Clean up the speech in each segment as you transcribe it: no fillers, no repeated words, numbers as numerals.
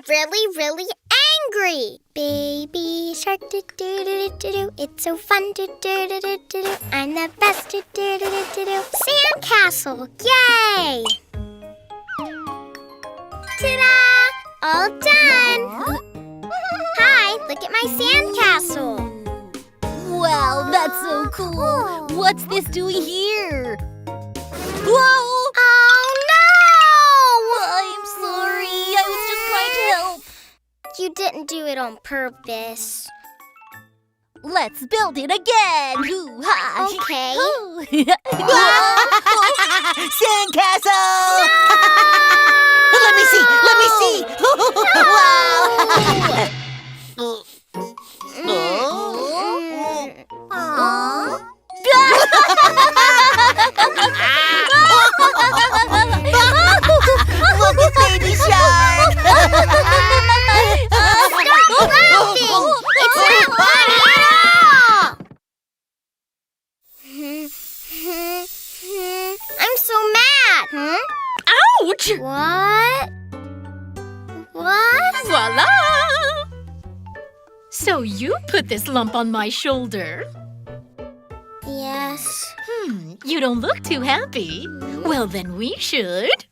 really, really angry. Baby shark, doo-doo-doo-doo-doo. It's so fun, doo-doo-doo-doo-doo. I'm the best, doo-doo-doo-doo-doo. Sandcastle, yay! Ta-da! All done! Hi, look at my sandcastle. Wow, that's so cool. What's this doing here? Whoa! Oh, I'm sorry. I was just trying to help. no! You didn't do it on purpose. Let's build it again. Hoo-ha. Okay. Sandcastle! Let me see. Wow! Look at Baby Shark! Stop laughing! It's not funny at all! I'm so mad. Ouch! What? Voila! So you put this lump on my shoulder. Yes. You don't look too happy. Well, then we should.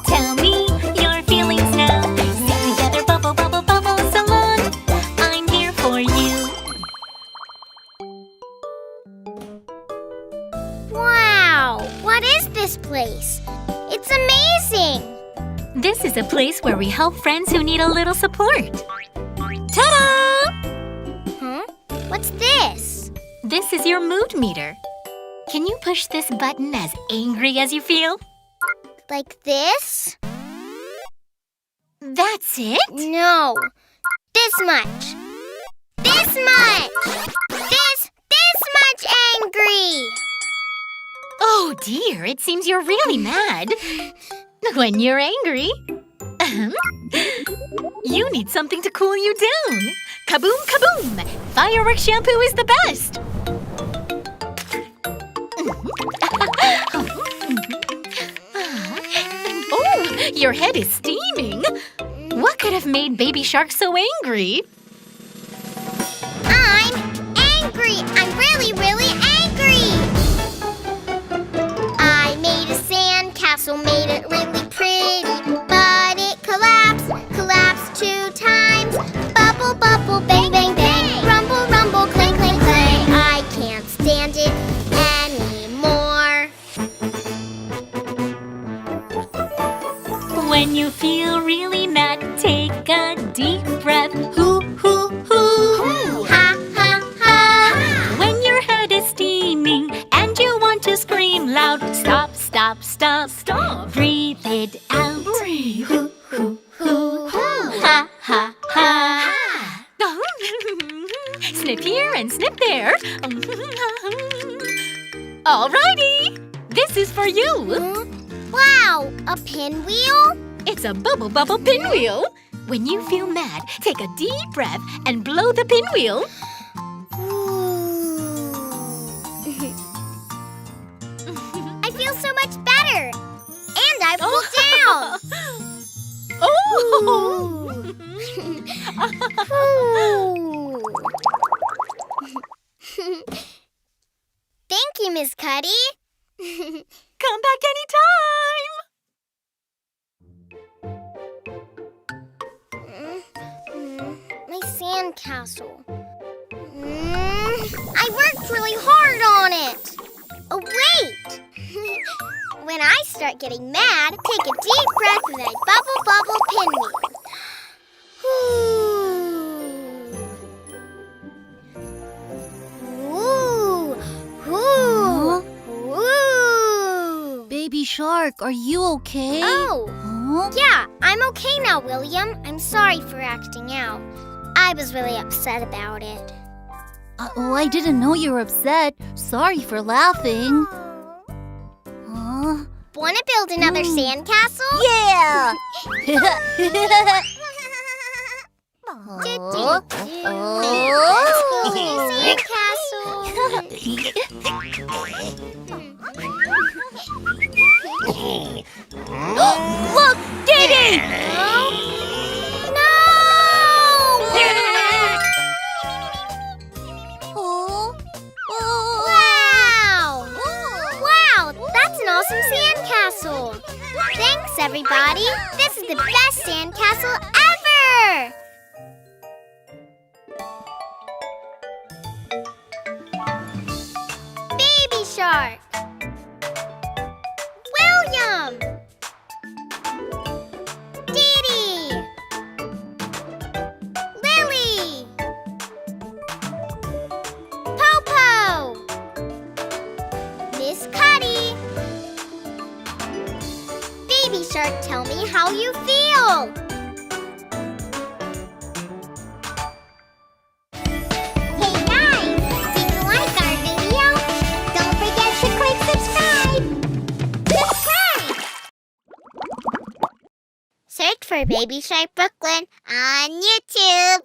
Tell me your feelings now. Sing together, bubble, bubble, bubble, salon. I'm here for you. Wow! What is this place? It's amazing! This is a place where we help friends who need a little support. Ta-da! What's this? This is your mood meter. Can you push this button as angry as you feel? Like this? That's it? No. This much. This much! This much angry! Oh dear, it seems you're really mad. When you're angry, you need something to cool you down. Kaboom, kaboom! Firework shampoo is the best. Oh, your head is steaming. What could have made Baby Shark so angry? I'm angry! I'm really, really angry! I made a sandcastle, made it really pretty, but it collapsed 2 times. Bubble, bubble, bang, bang, bang. Rumble, rumble, clang, clang, clang. I can't stand it anymore. When you feel really mad, take a deep breath. Hoo, hoo, hoo. Ha, ha, ha. When your head is steaming and you want to scream loud, stop, stop, stop, stop. Breathe it out. Breathe. Hoo, hoo, hoo. Ha, ha, ha. Snip here and snip there. Alrighty, this is for you. Wow, a pinwheel? It's a bubble bubble pinwheel. When you feel mad, take a deep breath and blow the pinwheel. I feel so much better. And I've cooled down. Oh! Thank you, Miss Cuddy. Come back anytime. My sandcastle. I worked really hard on it. Oh, wait. When I start getting mad, take a deep breath and I bubble, bubble, pinwheel. Baby Shark, are you okay? Oh, yeah, I'm okay now, William. I'm sorry for acting out. I was really upset about it. I didn't know you were upset. Sorry for laughing. Want to build another sandcastle? Yeah! Sandcastle. Look, did it! No! Wow! Wow, that's an awesome sandcastle. Thanks, everybody. This is the best sandcastle ever! Baby Shark. William. Dee Dee. Lily. Popo. Miss Cuddy. Baby Shark, tell me how you feel. Hey guys, did you like our video? Don't forget to click subscribe. Subscribe! Search for Baby Shark Brooklyn on YouTube.